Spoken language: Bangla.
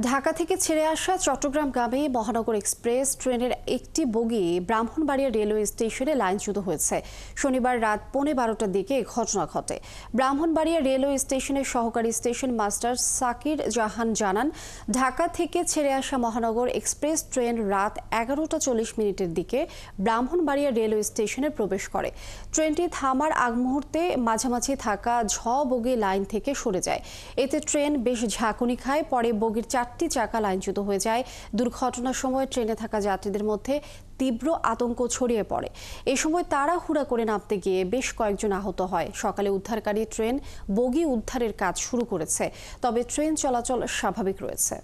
ঢাকা থেকে ছেড়ে আসা চট্টগ্রামগামী মহানগর এক্সপ্রেস ট্রেনের একটি বগি ব্রাহ্মণবাড়িয়া রেলওয়ে স্টেশনে লাইনচ্যুত হয়েছে। শনিবার রাত 12:15টার দিকে এ ঘটনা ঘটে। ব্রাহ্মণবাড়িয়া রেলওয়ে স্টেশনের সহকারী স্টেশন মাস্টার সাকির জাহান জানান, ঢাকা থেকে ছেড়ে আসা মহানগর এক্সপ্রেস ট্রেন রাত 11:40 দিকে ব্রাহ্মণবাড়িয়া রেলওয়ে স্টেশনে প্রবেশ করে। ট্রেনটি থামার আগ মুহূর্তে মাঝামাঝি থাকা বগি লাইন থেকে সরে যায়। এতে ট্রেন বেশ ঝাঁকুনি খায়। পরে বগির 4টি চাকা লাইনচ্যুত হয়ে যায়। দুর্ঘটনার সময় ট্রেনে থাকা যাত্রীদের মধ্যে তীব্র আতঙ্ক ছড়িয়ে পড়ে। এ সময় তাড়াহুড়া করে নামতে গিয়ে বেশ কয়েকজন আহত হয়। সকালে উদ্ধারকারী ট্রেন বগি উদ্ধারের কাজ শুরু করেছে, তবে ট্রেন চলাচল স্বাভাবিক রয়েছে।